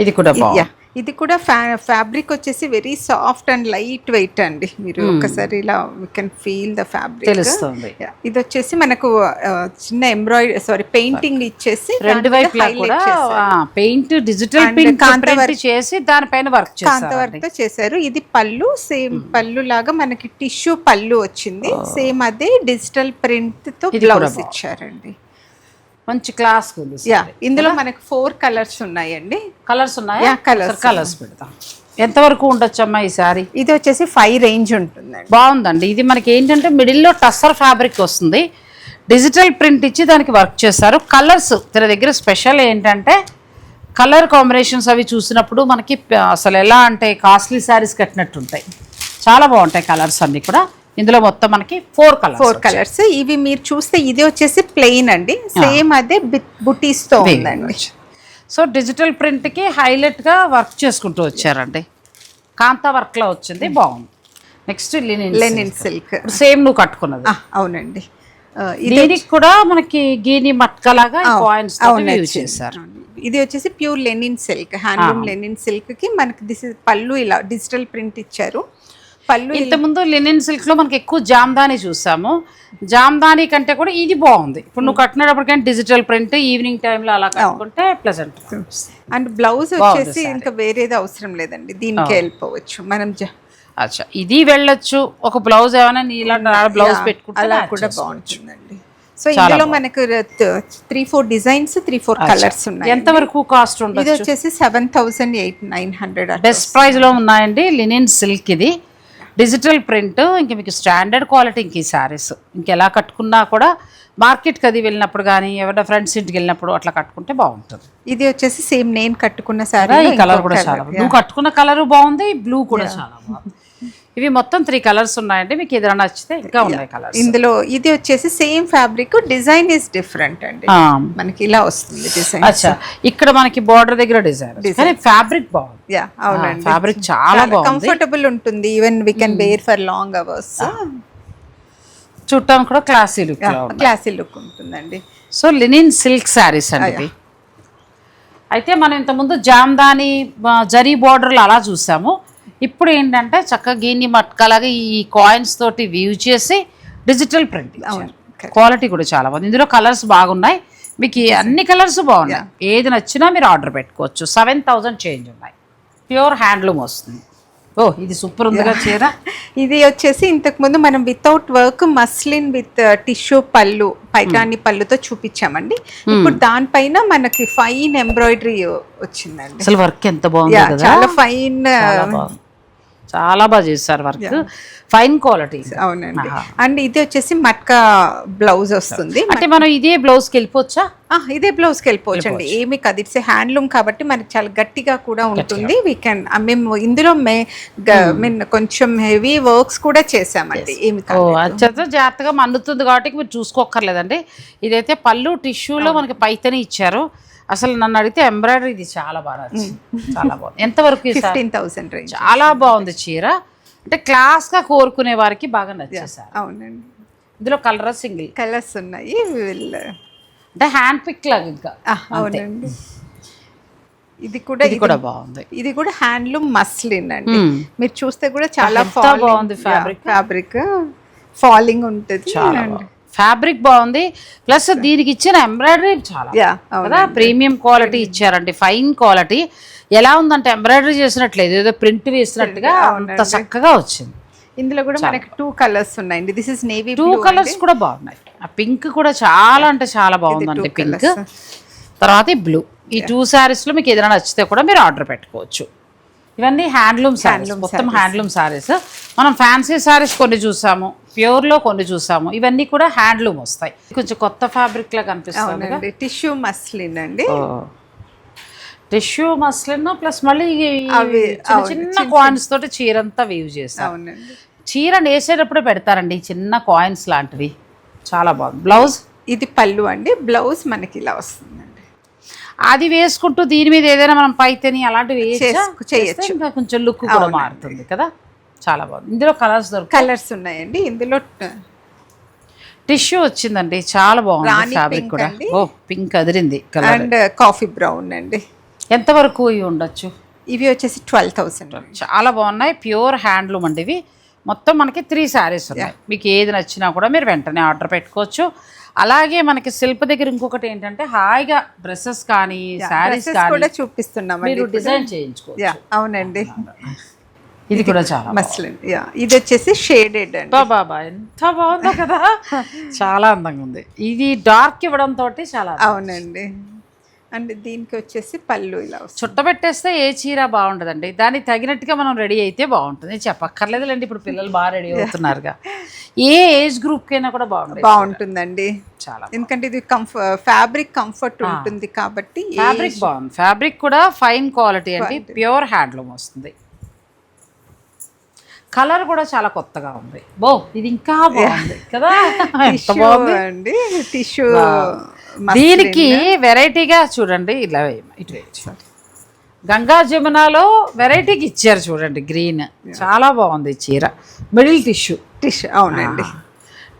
[SPEAKER 1] ఇది కూడా బాగుంది.
[SPEAKER 2] ఇది కూడా ఫ్యాబ్రిక్ వచ్చేసి very soft and light weight అండి. మీరు ఒకసారి ఇలా you can feel the fabric
[SPEAKER 1] తెలుస్తుంది.
[SPEAKER 2] ఇది వచ్చేసి మనకు చిన్న పెయింటింగ్ ఇచ్చేసి
[SPEAKER 1] రెండు వైపులా కూడా పెయింట్ డిజిటల్ ప్రింట్ చేసి దానిపైన వర్క్
[SPEAKER 2] కాంత వర్క్ తో చేశారు. ఇది పళ్ళు, సేమ్ పళ్ళు లాగా మనకి టిష్యూ పళ్ళు వచ్చింది. సేమ్ అదే డిజిటల్ ప్రింట్ తో బ్లౌజ్ ఇచ్చారండి.
[SPEAKER 1] మంచి క్లాస్ ఉంది.
[SPEAKER 2] ఇందులో మనకు 4 కలర్స్ ఉన్నాయండి.
[SPEAKER 1] కలర్స్ ఉన్నాయా? కలర్స్ పెడతాం. ఎంత వరకు ఉండొచ్చు అమ్మా ఈ సారీ?
[SPEAKER 2] ఇది వచ్చేసి 5 రేంజ్ ఉంటుందండి.
[SPEAKER 1] బాగుందండి. ఇది మనకి ఏంటంటే మిడిల్లో టస్సర్ ఫ్యాబ్రిక్ వస్తుంది, డిజిటల్ ప్రింట్ ఇచ్చి దానికి వర్క్ చేస్తారు. కలర్స్ తన దగ్గర స్పెషల్ ఏంటంటే కలర్ కాంబినేషన్స్ అవి చూసినప్పుడు మనకి అసలు ఎలా అంటే కాస్ట్లీ శారీస్ కట్టినట్టు ఉంటాయి. చాలా బాగుంటాయి కలర్స్ అన్నీ కూడా. ఇందులో మొత్తం మనకి 4 కలర్స్.
[SPEAKER 2] ఇవి మీరు చూస్తే ఇది వచ్చేసి ప్లెయిన్ అండి, సేమ్ అదే బుటీస్ తో ఉందండి.
[SPEAKER 1] సో డిజిటల్ ప్రింట్ కి హైలైట్ గా వర్క్ చేసుకుంటూ వచ్చారండి. కాంతా వర్క్ లో వచ్చింది, బాగుంది. Next Lenin silk. సేమ్ నువ్వు కట్టుకున్నది.
[SPEAKER 2] అవునండి.
[SPEAKER 1] దీనికి కూడా మనకి గీని మట్కలాగా కాయిన్స్ యూజ్ చేశారు.
[SPEAKER 2] ఇది వచ్చేసి pure linen silk, handloom Lenin silk కి మనకి పళ్ళు ఇలా డిజిటల్ ప్రింట్ ఇచ్చారు. పళ్ళు
[SPEAKER 1] ఇంతకుముందు లెనిన్ సిల్క్ లో మనకి ఎక్కువ జామ్దాని చూసాము. జామ్దాని కంటే కూడా ఇది బాగుంది. ఇప్పుడు నువ్వు కట్టినప్పటికంటే డిజిటల్ ప్రింట్ ఈవినింగ్ టైంలో అలా కట్టుకుంటే ప్లెజెంట్.
[SPEAKER 2] అండ్ బ్లౌజ్ వచ్చేసి ఇంకా వేరేది అవసరం లేదండి, దీనికి వెళ్ళిపోవచ్చు మనం.
[SPEAKER 1] అచ్చా, ఇది వెళ్ళొచ్చు. ఒక బ్లౌజ్ ఏమైనా నీలా బ్లౌజ్ పెట్టుకుంటే
[SPEAKER 2] అలా కూడా బాగుంటుందండి. సో ఇందులో మనకు 3-4 డిజైన్స్, 3-4 కలర్స్ ఉన్నాయి.
[SPEAKER 1] ఎంత వరకు కాస్ట్ ఉంటుంది?
[SPEAKER 2] ఇది వచ్చేసి 7,900
[SPEAKER 1] బెస్ట్ ప్రైస్ లో ఉన్నాయండి. లినిన్ సిల్క్ ఇది డిజిటల్ ప్రింట్. ఇంక మీకు స్టాండర్డ్ క్వాలిటీ. ఇంక ఈ శారీస్ ఇంకెలా కట్టుకున్నా కూడా మార్కెట్కి అది వెళ్ళినప్పుడు కానీ ఎవరైనా ఫ్రెండ్స్ ఇంటికి వెళ్ళినప్పుడు అట్లా కట్టుకుంటే బాగుంటుంది.
[SPEAKER 2] ఇది వచ్చేసి సేమ్ నేను కట్టుకున్న శారీ.
[SPEAKER 1] ఈ కలర్ కూడా చాలా బాగుంది. నువ్వు కట్టుకున్న కలర్ బాగుంది, బ్లూ కూడా చాలా బాగుంది. ఇవి మొత్తం 3 కలర్స్ ఉన్నాయండి. మీకు ఏదైనా నచ్చితే ఇంకా ఉన్నాయి కలర్స్
[SPEAKER 2] ఇందులో. ఇది వచ్చేసి same fabric, design is different అండి. మనకి ఇలా వస్తుంది డిజైన్.
[SPEAKER 1] అచ్చా, ఇక్కడ మనకి బార్డర్ దగ్గర డిజైన్, కానీ ఫ్యాబ్రిక్ బాగుంది.
[SPEAKER 2] అవునండి,
[SPEAKER 1] ఫ్యాబ్రిక్ చాలా బాగుంది,
[SPEAKER 2] కంఫర్టబుల్ ఉంటుంది. Even we can wear for long hours.
[SPEAKER 1] చూడటానికి కూడా క్లాసీ
[SPEAKER 2] లుక్ ఉంటుందండి.
[SPEAKER 1] సో లినిన్ సిల్క్ శారీస్ అండి. అయితే మనం ఇంతకుముందు జామ్దాని జరీ బార్డర్లు అలా చూసాము. ఇప్పుడు ఏంటంటే చక్కగా గీని మట్కలాగా ఈ కాయిన్స్ తోటి వ్యూ చేసి డిజిటల్ ప్రింట్. క్వాలిటీ కూడా చాలా బాగుంది. ఇందులో కలర్స్ బాగున్నాయి. మీకు అన్ని కలర్స్ బాగున్నాయి. ఏది నచ్చినా మీరు ఆర్డర్ పెట్టుకోవచ్చు. 7,000 చేంజ్ ఉన్నాయి. ప్యూర్ హ్యాండ్లూమ్ వస్తుంది. ఓ, ఇది సూపర్ ఉందిగా చీర.
[SPEAKER 2] ఇది వచ్చేసి ఇంతకు ముందు మనం without work muslin with tissue పళ్ళు, పైగాని పళ్ళుతో చూపించామండి. ఇప్పుడు దానిపైన మనకి ఫైన్ ఎంబ్రాయిడరీ వచ్చిందండి.
[SPEAKER 1] అసలు వర్క్ ఎంత బాగుంది కదా,
[SPEAKER 2] చాలా ఫైన్,
[SPEAKER 1] చాలా బాగా చేశారు వర్క్, ఫైన్ క్వాలిటీ.
[SPEAKER 2] అవునండి. అండ్ ఇది వచ్చేసి మట్కా బ్లౌజ్ వస్తుంది.
[SPEAKER 1] అంటే మనం ఇదే బ్లౌజ్కి వెళ్ళిపోవచ్చా?
[SPEAKER 2] ఇదే బ్లౌజ్కి వెళ్ళిపోవచ్చు అండి. ఏమి కాదు, ఇట్స్ హ్యాండ్లూమ్ కాబట్టి మనకి చాలా గట్టిగా కూడా ఉంటుంది. వీ కెన్, మేము ఇందులో కొంచెం హెవీ వర్క్స్ కూడా చేసామండి. ఏమి
[SPEAKER 1] కాదు, జాగ్రత్తగా మన్నుతుంది కాబట్టి మీరు చూసుకోక్కర్లేదండి. ఇదైతే పళ్ళు టిష్యూలో మనకి పైతని ఇచ్చారు. అసలు నన్ను అడిగితే ఎంబ్రాయిడరీ ఇది చాలా బాగా చాలా బాగుంది. ఎంతవరకు?
[SPEAKER 2] 15,000
[SPEAKER 1] చాలా బాగుంది చీర. అంటే క్లాస్గా కోరుకునే వారికి బాగా నచ్చేసారు.
[SPEAKER 2] అవునండి.
[SPEAKER 1] ఇందులో కలర్ సింగిల్
[SPEAKER 2] కలర్స్ ఉన్నాయి.
[SPEAKER 1] అంటే హ్యాండ్ పిక్ లాగా ఇంకా.
[SPEAKER 2] అవునండి. ఇది కూడా
[SPEAKER 1] బాగుంది.
[SPEAKER 2] ఇది కూడా హ్యాండ్లూమ్ మస్లిన్ అండి. మీరు చూస్తే కూడా చాలా
[SPEAKER 1] బాగుంది.
[SPEAKER 2] ఫ్యాబ్రిక్ ఫాలింగ్ ఉంటుంది.
[SPEAKER 1] ఫ్యాబ్రిక్ బాగుంది. ప్లస్ దీనికి ఇచ్చిన ఎంబ్రాయిడరీ చాలా కదా, ప్రీమియం క్వాలిటీ ఇచ్చారండి, ఫైన్ క్వాలిటీ. ఎలా ఉందంటే ఎంబ్రాయిడరీ చేసినట్లేదు, ఏదో ప్రింట్ వేసినట్టుగా అంత చక్కగా వచ్చింది.
[SPEAKER 2] ఇందులో కూడా మనకి 2 కలర్స్ ఉన్నాయండి. This is navy blue.
[SPEAKER 1] 2 colours కూడా బాగున్నాయి. ఆ పింక్ కూడా చాలా అంటే చాలా బాగుందండి. పింక్ తర్వాత ఈ బ్లూ. ఈ 2 శారీస్ లో మీకు ఏదైనా నచ్చితే కూడా మీరు ఆర్డర్ పెట్టుకోవచ్చు. ఇవన్నీ హ్యాండ్లూమ్ శారీస్, మొత్తం హ్యాండ్లూమ్ శారీస్. మనం ఫ్యాన్సీ శారీస్ కొన్ని చూసాము, ప్యూర్లో కొన్ని చూసాము. ఇవన్నీ కూడా హ్యాండ్లూమ్ వస్తాయి. కొంచెం కొత్త ఫ్యాబ్రిక్ లా కనిపిస్తుంది.
[SPEAKER 2] టిష్యూ మస్లిన్ అండి.
[SPEAKER 1] టిష్యూ మస్లిన్ ప్లస్ మళ్ళీ చిన్న కాయిన్స్ తోటి చీర అంతా వీవ్ చేస్తాం. చీర నేసేటప్పుడు పెడతారండి చిన్న కాయిన్స్ లాంటివి. చాలా బాగుంది. బ్లౌజ్
[SPEAKER 2] ఇది పళ్ళు అండి. బ్లౌజ్ మనకి ఇలా వస్తుందండి.
[SPEAKER 1] అది వేసుకుంటూ దీని మీద ఏదైనా మనం పైతని అలాంటివి
[SPEAKER 2] చేయొచ్చు,
[SPEAKER 1] ఇంకా కొంచెం లుక్ కూడా మారుతుంది కదా. చాలా బాగుంది. ఇందులో కలర్స్
[SPEAKER 2] కలర్స్ ఉన్నాయండి. ఇందులో
[SPEAKER 1] టిష్యూ వచ్చిందండి, చాలా బాగుంది. ఫ్యాబ్రిక్ కూడా ఓ pink Adirindi colour.
[SPEAKER 2] And coffee brown అండి.
[SPEAKER 1] ఎంతవరకు ఇవి ఉండొచ్చు?
[SPEAKER 2] ఇవి వచ్చేసి 12,000.
[SPEAKER 1] చాలా బాగున్నాయి. ప్యూర్ హ్యాండ్లూమ్ అండి ఇవి. మొత్తం మనకి 3 శారీస్ ఉన్నాయి. మీకు ఏది నచ్చినా కూడా మీరు వెంటనే ఆర్డర్ పెట్టుకోవచ్చు. అలాగే మనకి శిల్ప దగ్గర ఇంకొకటి ఏంటంటే హాయిగా డ్రెస్సెస్ కానీ శారీస్ కానీ
[SPEAKER 2] కూడా చూపిస్తున్నాం,
[SPEAKER 1] మీరు డిజైన్ చేయించుకోవచ్చు.
[SPEAKER 2] అవునండి.
[SPEAKER 1] ఇది కూడా చాలా
[SPEAKER 2] మస్లిన్. ఇది వచ్చేసి షేడెడ్ అండి.
[SPEAKER 1] బాబా ఎంత బాగుందో కదా, చాలా అందంగా ఉంది. ఇది డార్క్ ఇవ్వడం తోటి చాలా.
[SPEAKER 2] అవునండి. అండ్ దీనికి వచ్చేసి పళ్ళు ఇలా
[SPEAKER 1] చుట్టబెట్టేస్తే ఏ చీర బాగుంటుందండి, దానికి తగినట్టుగా మనం రెడీ అయితే బాగుంటుంది. చెప్పక్కర్లేదులేండి, ఇప్పుడు పిల్లలు బాగా రెడీ అవుతున్నారుగా. ఏ ఏజ్ గ్రూప్కైనా కూడా
[SPEAKER 2] బాగుంటుందండి చాలా. ఎందుకంటే ఇది ఫ్యాబ్రిక్ కంఫర్ట్ ఉంటుంది కాబట్టి.
[SPEAKER 1] ఫ్యాబ్రిక్ బాగుంది. ఫ్యాబ్రిక్ కూడా ఫైన్ క్వాలిటీ అండి, ప్యూర్ హ్యాండ్లూమ్ వస్తుంది. కలర్ కూడా చాలా కొత్తగా ఉంది. ఇది ఇంకా బాగుంది కదా, ఎంత బాగుంది.
[SPEAKER 2] టిష్యూ
[SPEAKER 1] దీనికి వెరైటీగా చూడండి, ఇలా ఇటు గంగా జమునాలో వెరైటీకి ఇచ్చారు చూడండి, గ్రీన్. చాలా బాగుంది చీర. Middle tissue.
[SPEAKER 2] అవునండి.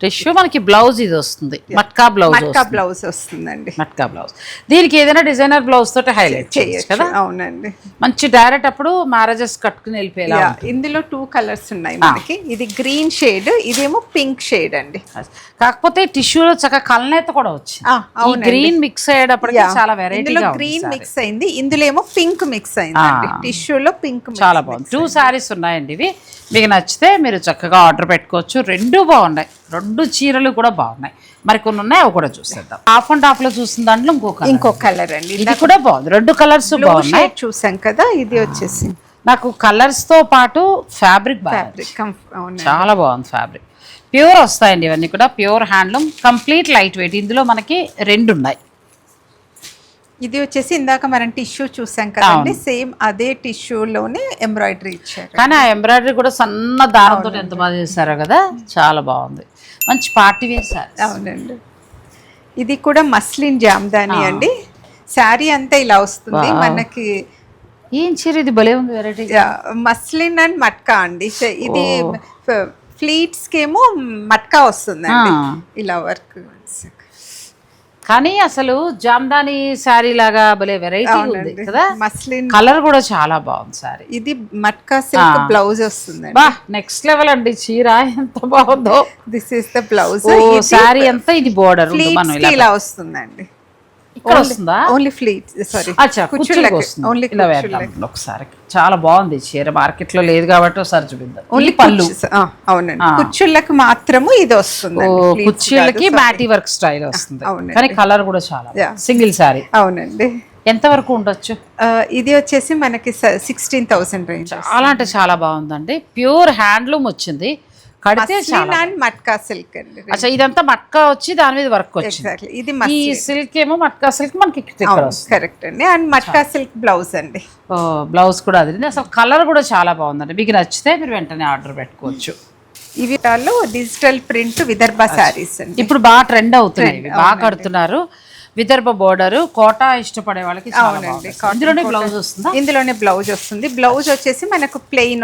[SPEAKER 1] టిష్యూ మనకి బ్లౌజ్ ఇది వస్తుంది, మట్కా
[SPEAKER 2] బ్లౌజ్ వస్తుందండి.
[SPEAKER 1] మట్కా బ్లౌజ్. దీనికి ఏదైనా డిజైనర్ బ్లౌజ్ తోటి హైలైట్ చేయొచ్చు కదా.
[SPEAKER 2] అవునండి.
[SPEAKER 1] మంచి డైరెక్ట్ అప్పుడు మ్యారేజెస్ కట్టుకుని వెళ్ళిపోయేలా.
[SPEAKER 2] ఇందులో 2 కలర్స్ ఉన్నాయి మనకి. ఇది గ్రీన్ షేడ్, ఇదేమో పింక్ షేడ్ అండి.
[SPEAKER 1] కాకపోతే టిష్యూలో చక్కగా కలనేత కూడా వచ్చింది. గ్రీన్ మిక్స్ అయ్యేటప్పటికి చాలా వెరైటీగా
[SPEAKER 2] గ్రీన్ మిక్స్ అయింది, ఇందులో ఏమో పింక్ మిక్స్ అయింది. టిష్యూలో పింక్.
[SPEAKER 1] చాలా బాగుంది. 2 శారీస్ ఉన్నాయండి ఇవి. మీకు నచ్చితే మీరు చక్కగా ఆర్డర్ పెట్టుకోవచ్చు. 2 బాగున్నాయి, 2 చీరలు కూడా బాగున్నాయి. మరి కొన్ని ఉన్నాయి, అవి కూడా చూసేద్దాం. హాఫ్ అండ్ హాఫ్ లో చూసిన దాంట్లో
[SPEAKER 2] ఇంకో కలర్ అండి.
[SPEAKER 1] ఇది కూడా బాగుంది. 2 కలర్స్ బాగున్నాయి.
[SPEAKER 2] చూసాం కదా, ఇది వచ్చేసి
[SPEAKER 1] నాకు కలర్స్ తో పాటు ఫ్యాబ్రిక్ చాలా బాగుంది. ఫ్యాబ్రిక్ ప్యూర్ వస్తాయండి ఇవన్నీ కూడా, pure handloom, complete light weight. ఇందులో మనకి 2 ఉన్నాయి.
[SPEAKER 2] ఇది వచ్చేసి ఇందాక మనం టిష్యూ చూసాం కదండి, సేమ్ అదే టిష్యూలోనే ఎంబ్రాయిడరీ ఇచ్చారు.
[SPEAKER 1] కానీ ఆ ఎంబ్రాయిడరీ కూడా సన్న దారంతో ఎంత బాగా చేశారో కదా, చాలా బాగుంది. మంచి పార్టీ వేర్ శారీ.
[SPEAKER 2] అవునండి. ఇది కూడా మస్లిన్ జామ్దాని అండి. శారీ అంతా ఇలా వస్తుంది మనకి.
[SPEAKER 1] ఏం చీర ఇది, భలే ఉంది వెరైటీ.
[SPEAKER 2] మస్లిన్ అండ్ మట్కా అండి. ఇది ఫ్లీట్స్ కేమో మట్కా వస్తుందండి ఇలా వర్క్.
[SPEAKER 1] కానీ అసలు జామ్దాని శారీ లాగా భలే వెరైటీ ఉంది కదా.
[SPEAKER 2] మస్లిన్
[SPEAKER 1] కలర్ కూడా చాలా బాగుంది శారీ.
[SPEAKER 2] ఇది మట్కా సిల్క్ బ్లౌజ్ వస్తుంది.
[SPEAKER 1] నెక్స్ట్ లెవెల్ అండి చీర, ఎంత బాగుందో.
[SPEAKER 2] This is the blouse.
[SPEAKER 1] Sari అంతా ఇది బోర్డర్
[SPEAKER 2] ఇలా వస్తుందండి.
[SPEAKER 1] ఇక్కడ వస్తుందా?
[SPEAKER 2] ఓన్లీ ఫ్లీట్స్, సారీ
[SPEAKER 1] ఓన్లీ ఇలా వేద్దాం ఒకసారి. చాలా బాగుంది చీర, మార్కెట్ లో లేదు కాబట్టి ఒకసారి చూపిద్దాం.
[SPEAKER 2] ఓన్లీ పళ్ళు. అవునండి, కుచ్చుళ్ళకి మాత్రము ఇది వస్తుంది.
[SPEAKER 1] కుచ్చుళ్ళకి మ్యాటీ వర్క్ స్టైల్ వస్తుంది, కానీ కలర్ కూడా చాలా. Single sorry.
[SPEAKER 2] అవునండి.
[SPEAKER 1] ఎంత వరకు ఉండొచ్చు?
[SPEAKER 2] ఇది వచ్చేసి మనకి 16,000 రేంజ్.
[SPEAKER 1] చాలా అంటే చాలా బాగుందండి. ప్యూర్ హ్యాండ్లూమ్ వచ్చింది. కడితే
[SPEAKER 2] మట్కా సిల్క్ అండి.
[SPEAKER 1] అచ్చా, ఇదంతా మట్కా వచ్చి దాని మీద వర్క్ వచ్చింది.
[SPEAKER 2] ఇది
[SPEAKER 1] ఈ సిల్క్ ఏమో మట్కా సిల్క్ మనకి
[SPEAKER 2] కరెక్ట్ అండి. అండ్ మట్కా సిల్క్ బ్లౌజ్ అండి.
[SPEAKER 1] బ్లౌజ్ కూడా అది. అసలు కలర్ కూడా చాలా బాగుందండి. మీకు నచ్చితే మీరు వెంటనే ఆర్డర్ పెట్టుకోవచ్చు.
[SPEAKER 2] ఇవి డిజిటల్ ప్రింట్ విదర్భ శారీస్ అండి.
[SPEAKER 1] ఇప్పుడు బాగా ట్రెండ్ అవుతున్నాయి, బాగా కడుతున్నారు. విదర్భ బోర్డర్, కోటా ఇష్టపడే వాళ్ళకి. ఇందులోనే బ్లౌజ్ వస్తుంది.
[SPEAKER 2] ఇందులోనే బ్లౌజ్ వస్తుంది. బ్లౌజ్ వచ్చేసి మనకు ప్లెయిన్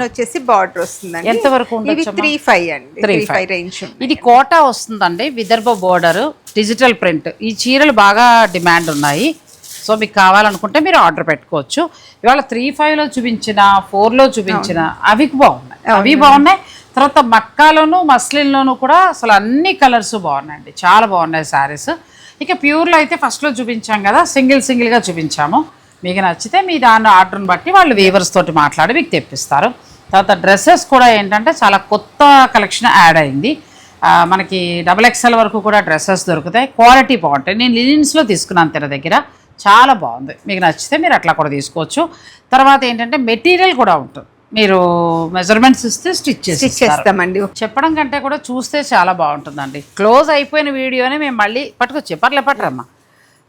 [SPEAKER 2] వచ్చేసి బార్డర్ వస్తుందండి.
[SPEAKER 1] ఎంత వరకు?
[SPEAKER 2] 3,500 అండి. 3,500 రేంజ్.
[SPEAKER 1] ఇది కోటా వస్తుందండి, విదర్భ బోర్డర్, డిజిటల్ ప్రింట్. ఈ చీరలు బాగా డిమాండ్ ఉన్నాయి. సో మీకు కావాలనుకుంటే మీరు ఆర్డర్ పెట్టుకోవచ్చు. ఇవాళ 3,500లో చూపించిన, 4లో చూపించిన అవి బాగున్నాయి. తర్వాత మట్కాలోను మస్లిన్లోను కూడా అసలు అన్ని కలర్స్ బాగున్నాయండి, చాలా బాగున్నాయి శారీస్. ఇక ప్యూర్లో అయితే ఫస్ట్లో చూపించాం కదా, సింగిల్గా చూపించాము. మీకు నచ్చితే మీ దాని ఆర్డర్ని బట్టి వాళ్ళు వీవర్స్ తోటి మాట్లాడి మీకు తెప్పిస్తారు. తర్వాత డ్రెస్సెస్ కూడా ఏంటంటే చాలా కొత్త కలెక్షన్ యాడ్ అయింది. మనకి XXL వరకు కూడా డ్రెస్సెస్ దొరుకుతాయి. క్వాలిటీ బాగుంటాయి. నేను లినిన్స్లో తీసుకున్నాను తన దగ్గర, చాలా బాగుంది. మీకు నచ్చితే మీరు అట్లా కూడా తీసుకోవచ్చు. తర్వాత ఏంటంటే మెటీరియల్ కూడా ఉంటుంది, మీరు మెజర్మెంట్స్ ఇస్తే స్టిచ్ చేస్తామండి. చెప్పడం కంటే కూడా చూస్తే చాలా బాగుంటుందండి. క్లోజ్ అయిపోయిన వీడియోని మేము మళ్ళీ పట్టరమ్మా.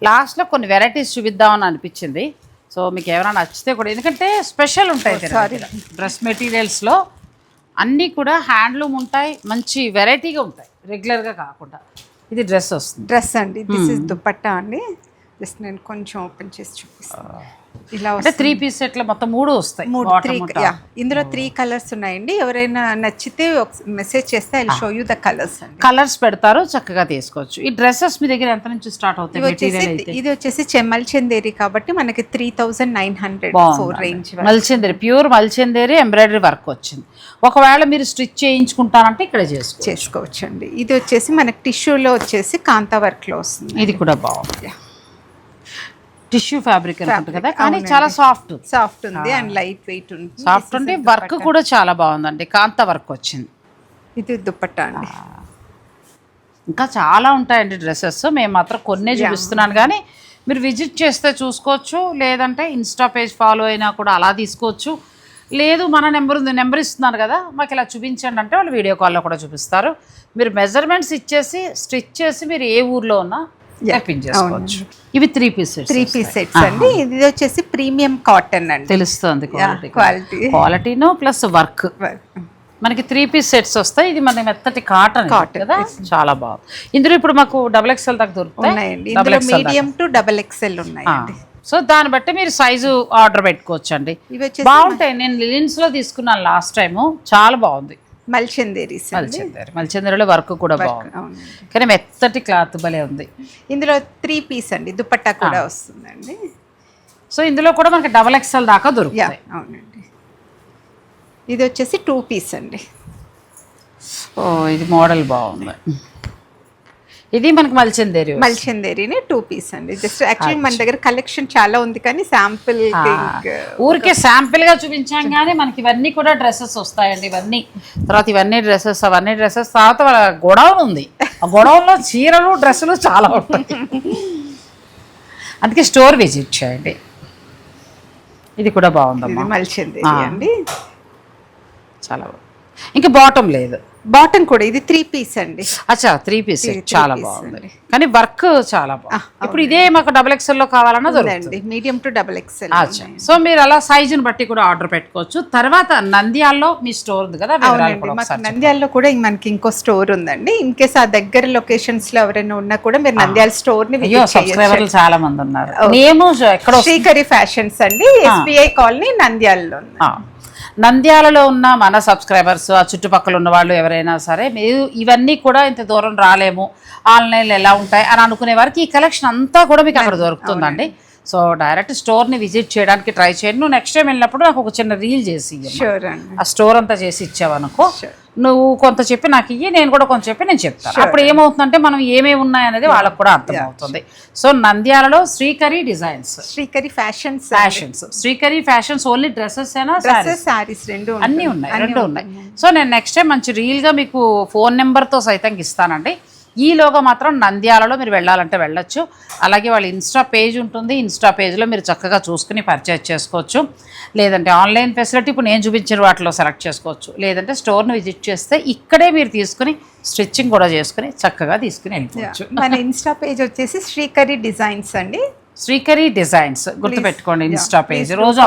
[SPEAKER 1] లాస్ట్లో కొన్ని వెరైటీస్ చూపిద్దామని అనిపించింది. సో మీకు ఎవరైనా నచ్చితే కూడా, ఎందుకంటే స్పెషల్ ఉంటాయి డ్రెస్ మెటీరియల్స్లో అన్నీ కూడా హ్యాండ్లూమ్ ఉంటాయి, మంచి వెరైటీగా ఉంటాయి, రెగ్యులర్గా కాకుండా. ఇది డ్రెస్ వస్తుంది.
[SPEAKER 2] డ్రెస్ అండి. దిస్ ఇస్ దుపట్టా అండి. జస్ట్ నేను కొంచెం ఓపెన్ చేసి చూపిస్తాను. ఇలా
[SPEAKER 1] అంటే 3 పీస్ సెట్లో మొత్తం 3 వస్తాయి.
[SPEAKER 2] ఇందులో 3 కలర్స్ ఉన్నాయండి. ఎవరైనా నచ్చితే మెసేజ్ చేస్తే I show you the colours అండి.
[SPEAKER 1] కలర్స్ పెడతారు, చక్కగా తీసుకోవచ్చు. ఈ డ్రెస్సెస్ మీ దగ్గర ఎంత నుంచి స్టార్ట్ అవుతాయి?
[SPEAKER 2] ఇది వచ్చేసి మల్చందేరి కాబట్టి మనకి 3900 రేంజ్.
[SPEAKER 1] మల్చందేరి, ప్యూర్ మల్చందేరి ఎంబ్రాయిడరీ వర్క్ వచ్చింది. ఒకవేళ మీరు స్టిచ్ చేయించుకుంటారంటే ఇక్కడ
[SPEAKER 2] చేసుకోవచ్చు అండి. ఇది వచ్చేసి మనకి టిష్యూలో వచ్చేసి కాంతా వర్క్ లో వస్తుంది.
[SPEAKER 1] ఇది కూడా బాగుంది. టిష్యూ ఫ్యాబ్రిక్ అనుకుంటుంది కదా, కానీ చాలా సాఫ్ట్
[SPEAKER 2] ఉంది అండ్ లైట్ వెయిట్ ఉంది.
[SPEAKER 1] సాఫ్ట్ ఉంది, వర్క్ కూడా చాలా బాగుందండి. కాంతా వర్క్ వచ్చింది.
[SPEAKER 2] ఇది దుపట్టా అండి.
[SPEAKER 1] ఇంకా చాలా ఉంటాయండి డ్రెస్సెస్. మేము మాత్రం కొన్నే చూపిస్తున్నాను, కానీ మీరు విజిట్ చేస్తే చూసుకోవచ్చు. లేదంటే ఇన్స్టా పేజ్ ఫాలో అయినా కూడా అలా తీసుకోవచ్చు. లేదు మన నెంబర్ ఇస్తున్నాను కదా, మాకు ఇలా చూపించండి అంటే వాళ్ళు వీడియో కాల్లో కూడా చూపిస్తారు. మీరు మెజర్మెంట్స్ ఇచ్చేసి స్టిచ్ చేసి మీరు ఏ ఊర్లో ఉన్నా చేసుకోవచ్చు. ఇవి 3 పీస్
[SPEAKER 2] సెట్స్ అండి. ఇది వచ్చేసి ప్రీమియం కాటన్ అండి.
[SPEAKER 1] తెలుస్తుంది క్వాలిటీను ప్లస్ వర్క్. మనకి 3 పీస్ సెట్స్ వస్తాయి. ఇది మన మెత్తటి కాటన్ కదా, చాలా బాగుంది. ఇందులో ఇప్పుడు మాకు XXL దాకా దొరుకుతాయి.
[SPEAKER 2] మీడియం టు XXL ఉన్నాయండి.
[SPEAKER 1] సో దాన్ని బట్టి మీరు సైజు ఆర్డర్ పెట్టుకోవచ్చు అండి. బాగుంటాయి. నేను లిలిన్స్ లో తీసుకున్నాను లాస్ట్ టైము, చాలా బాగుంది. మల్చందేరిలో వర్క్ కూడా బాగుంది, కానీ మెత్తటి క్లాత్ భలే ఉంది.
[SPEAKER 2] ఇందులో 3 పీస్ అండి, దుపట్టా కూడా వస్తుందండి.
[SPEAKER 1] సో ఇందులో కూడా మనకి XXL దాకా దొరుకుతాయి.
[SPEAKER 2] అవునండి. ఇది వచ్చేసి 2 పీస్ అండి.
[SPEAKER 1] ఓ ఇది మోడల్ బాగుంది. ఇది మనకి
[SPEAKER 2] మల్చందేరిని 2 పీస్ అండి. జస్ట్ యాక్చువల్లీ మన దగ్గర కలెక్షన్ చాలా ఉంది, కానీ శాంపిల్
[SPEAKER 1] ఊరికే శాంపిల్ గా చూపించాం, కానీ మనకి ఇవన్నీ కూడా డ్రెస్సెస్ వస్తాయండి. ఇవన్నీ డ్రెస్సెస్ తర్వాత గొడవన్ ఉంది. ఆ గొడవల్లో చీరలు డ్రెస్సులు చాలా ఉంటాయి. అందుకే స్టోర్ విజిట్ చేయండి. ఇది కూడా బాగుందమ్మా,
[SPEAKER 2] మల్చందేరి అండి.
[SPEAKER 1] చాలా బాగుంది. ఇంకా బాటమ్ లేదు.
[SPEAKER 2] బాటమ్ కూడా ఇది 3 పీస్ అండి.
[SPEAKER 1] అచ్చా 3 పీస్ చాలా బాగుంది, కానీ వర్క్ చాలా బాగుంది. ఇప్పుడు ఇదే మాకు XXL లో కావాలన్నా దొరుకుతుంది,
[SPEAKER 2] మీడియం టు XXL.
[SPEAKER 1] అచ్చా, సో మీరు అలా సైజుని బట్టి కూడా ఆర్డర్ పెట్టుకోవచ్చు. తర్వాత నంద్యాలలో మీ స్టోర్ ఉంది కదా?
[SPEAKER 2] నంద్యాలలో కూడా మనకి ఇంకో స్టోర్ ఉందండి. ఇన్ కేస్ ఆ దగ్గర లొకేషన్స్ లో ఎవరైనా ఉన్నా కూడా మీరు నంద్యాల స్టోర్ ని
[SPEAKER 1] సబ్స్క్రైబర్లు చాలా మంది ఉన్నారు. మేము ఎక్కడ
[SPEAKER 2] శ్రీకరి ఫ్యాషన్స్ అండి, SBI కాలనీ నంద్యాలలో.
[SPEAKER 1] నంద్యాలలో ఉన్న మన సబ్స్క్రైబర్స్, ఆ చుట్టుపక్కల ఉన్న వాళ్ళు ఎవరైనా సరే, మీరు ఇవన్నీ కూడా ఇంత దూరం రాలేము, ఆన్లైన్లో ఎలా ఉంటాయి అని అనుకునే వారికి ఈ కలెక్షన్ అంతా కూడా మీకు అక్కడ దొరుకుతుందండి. సో డైరెక్ట్ స్టోర్ని విజిట్ చేయడానికి ట్రై చేయండి. నువ్వు నెక్స్ట్ టైం వెళ్ళినప్పుడు నాకు ఒక చిన్న రీల్ చేసి ఆ స్టోర్ అంతా చేసి ఇచ్చావనుకో, నువ్వు కొంత చెప్పి నాకు ఇయ్యి, నేను కూడా కొంత చెప్పి నేను చెప్తాను. అప్పుడు ఏమవుతుందంటే మనం ఏమేమి ఉన్నాయనేది వాళ్ళకు కూడా అర్థమవుతుంది. సో నంద్యాలలో Srikari designs,
[SPEAKER 2] Srikari fashions,
[SPEAKER 1] Srikari fashions only dresses
[SPEAKER 2] saris
[SPEAKER 1] అన్నీ ఉన్నాయి. సో నేను నెక్స్ట్ టైం మంచి రీల్గా మీకు ఫోన్ నెంబర్తో సైతం ఇస్తానండి. ఈలోగా మాత్రం నంద్యాలలో మీరు వెళ్ళాలంటే వెళ్ళొచ్చు. అలాగే వాళ్ళ ఇన్స్టా పేజ్ ఉంటుంది, ఇన్స్టా పేజ్లో మీరు చక్కగా చూసుకుని పర్చేజ్ చేసుకోవచ్చు. లేదంటే ఆన్లైన్ ఫెసిలిటీ ఇప్పుడు నేను చూపించిన వాటిలో సెలెక్ట్ చేసుకోవచ్చు. లేదంటే స్టోర్ని విజిట్ చేస్తే ఇక్కడే మీరు తీసుకుని స్టిచ్చింగ్ కూడా చేసుకుని చక్కగా తీసుకుని వెళ్ళిపోవచ్చు.
[SPEAKER 2] మన ఇన్స్టా పేజ్ వచ్చేసి శ్రీకరి డిజైన్స్ అండి.
[SPEAKER 1] శ్రీకరి డిజైన్స్ గుర్తుపెట్టుకోండి, ఇన్స్టా పేజ్ రోజు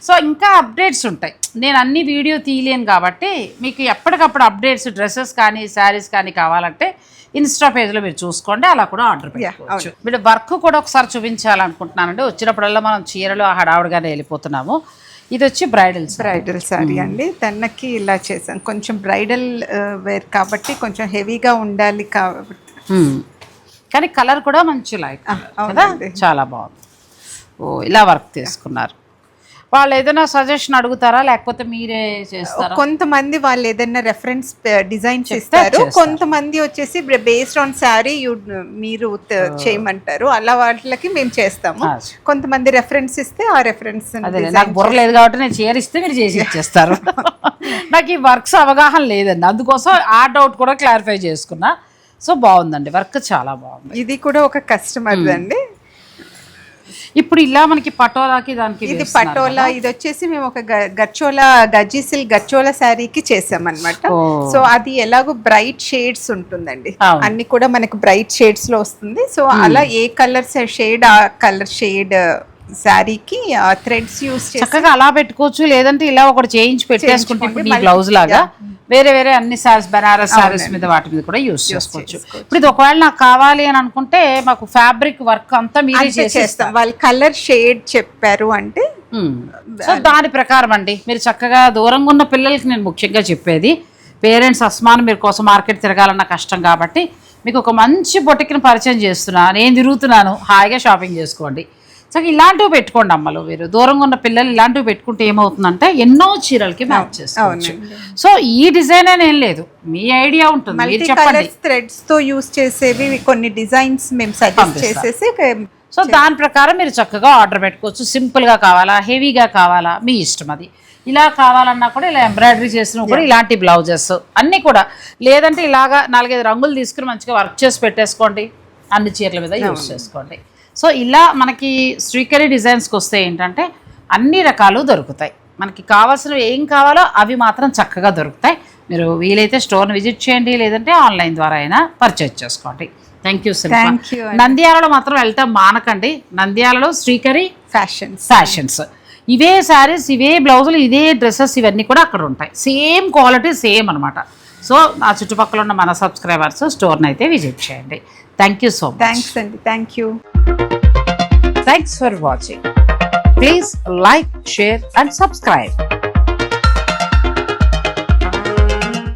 [SPEAKER 1] సో ఇంకా అప్డేట్స్ ఉంటాయి. నేను అన్ని వీడియో తీయలేను కాబట్టి మీకు ఎప్పటికప్పుడు అప్డేట్స్, డ్రెస్సెస్ కానీ శారీస్ కానీ కావాలంటే ఇన్స్టా పేజ్లో మీరు చూసుకోండి, అలా కూడా ఆర్డర్ పెట్టుకోవచ్చు. మీరు వర్క్ కూడా ఒకసారి చూపించాలనుకుంటున్నానండి. వచ్చినప్పుడల్లా మనం చీరలు హడావుడిగానే వెళ్ళిపోతున్నాము. ఇది వచ్చి బ్రైడల్
[SPEAKER 2] సారీ అండి. తనకి ఇలా చేసాం, కొంచెం బ్రైడల్ వేర్ కాబట్టి కొంచెం హెవీగా ఉండాలి కాబట్టి,
[SPEAKER 1] కానీ కలర్ కూడా మంచి లైట్ కదా, చాలా బాగుంది. ఓ ఇలా వర్క్ తీసుకున్నారు. వాళ్ళు ఏదైనా సజెషన్ అడుగుతారా, లేకపోతే మీరే చేస్తారా?
[SPEAKER 2] కొంతమంది వాళ్ళు ఏదైనా రెఫరెన్స్ డిజైన్స్ ఇస్తారు, కొంతమంది వచ్చేసి బేస్డ్ ఆన్ శారీ మీరు చేయమంటారు, అలా వాటికి మేము చేస్తాము. కొంతమంది రెఫరెన్స్ ఇస్తే ఆ రెఫరెన్స్,
[SPEAKER 1] నాకు బుర్ర లేదు కాబట్టి నేను చీర ఇస్తే మీరు చేసి ఇచ్చేస్తారు. నాకు ఈ వర్క్స్ అవగాహన లేదండి, అందుకోసం ఆ డౌట్ కూడా క్లారిఫై చేసుకున్నా. సో బాగుందండి, వర్క్ చాలా బాగుంది.
[SPEAKER 2] ఇది కూడా ఒక కస్టమర్ అండి.
[SPEAKER 1] ఇప్పుడు ఇలా మనకి పటోలాకి దానికి
[SPEAKER 2] ఇది పటోలా, ఇది వచ్చేసి మేము ఒక గజ్జోలా శారీకి చేసామన్నమాట. సో అది ఎలాగో బ్రైట్ షేడ్స్ ఉంటుందండి, అన్ని కూడా మనకి బ్రైట్ షేడ్స్ లో వస్తుంది. సో అలా ఏ కలర్ షేడ్ ఆ కలర్ షేడ్ శారీకి థ్రెడ్స్ యూస్ చేసి
[SPEAKER 1] చక్కగా అలా పెట్టుకోవచ్చు, లేదంటే ఇలా ఒకటి చేయించి పెట్టేసుకుంటే ఇప్పుడు ఈ బ్లౌజ్ లాగా వేరే వేరే అన్ని సారీస్, బనారస్ సారీస్ మీద వాటి మీద కూడా యూస్ చేసుకోవచ్చు. ఇప్పుడు ఇది ఒకవేళ నాకు కావాలి అని అనుకుంటే మాకు ఫ్యాబ్రిక్ వర్క్ అంతా మీరే
[SPEAKER 2] చేస్తాం. వాళ్ళు కలర్ షేడ్ చెప్పారు అంటే
[SPEAKER 1] సో దాని ప్రకారం అండి మీరు చక్కగా దూరంగా ఉన్న పిల్లలకి నేను ముఖ్యంగా చెప్పేది, పేరెంట్స్ అస్మాన్ మీరు కోసం మార్కెట్ తిరగాలన్న కష్టం కాబట్టి మీకు ఒక మంచి బొటిక్ని పరిచయం చేస్తున్నా, నేను తిరుగుతున్నాను, హాయిగా షాపింగ్ చేసుకోండి. సో ఇలాంటివి పెట్టుకోండి అమ్మలు, మీరు దూరంగా ఉన్న పిల్లలు ఇలాంటివి పెట్టుకుంటే ఏమవుతుందంటే ఎన్నో చీరలకి మ్యాచ్ చేసుకోవచ్చు. సో ఈ డిజైన్ అని ఏం లేదు, మీ ఐడియా ఉంటుంది, మీరు చెప్పండి.
[SPEAKER 2] థ్రెడ్స్ తో యూస్ చేసేవి కొన్ని డిజైన్స్ మేము సజెస్ట్ చేసేసి
[SPEAKER 1] సో దాని ప్రకారం మీరు చక్కగా ఆర్డర్ పెట్టుకోవచ్చు. సింపుల్గా కావాలా, హెవీగా కావాలా, మీ ఇష్టం. అది ఇలా కావాలన్నా కూడా ఇలా ఎంబ్రాయిడరీ చేసినా కూడా ఇలాంటి బ్లౌజెస్ అన్నీ కూడా, లేదంటే ఇలాగా 4-5 రంగులు తీసుకుని మంచిగా వర్క్ చేసి పెట్టేసుకోండి, అన్ని చీరల మీద యూజ్ చేసుకోండి. సో ఇలా మనకి శ్రీకరి డిజైన్స్కి వస్తే ఏంటంటే అన్ని రకాలు దొరుకుతాయి, మనకి కావాల్సినవి ఏం కావాలో అవి మాత్రం చక్కగా దొరుకుతాయి. మీరు వీలైతే స్టోర్ని విజిట్ చేయండి, లేదంటే ఆన్లైన్ ద్వారా అయినా పర్చేజ్ చేసుకోండి. థ్యాంక్ యూ శిల్ప. నంద్యాలలో మాత్రం వెళ్తాం మానకండి, నంద్యాలలో శ్రీకరి ఫ్యాషన్స్ ఇవే శారీస్, ఇవే బ్లౌజులు, ఇదే డ్రెస్సెస్ ఇవన్నీ కూడా అక్కడ ఉంటాయి, సేమ్ క్వాలిటీ సేమ్ అనమాట. సో ఆ చుట్టుపక్కల ఉన్న మన సబ్స్క్రైబర్స్ స్టోర్ని అయితే విజిట్ చేయండి. Thank you so much.
[SPEAKER 2] Thanks అండి. Thank you.
[SPEAKER 1] Thanks for watching. Please like, share and subscribe.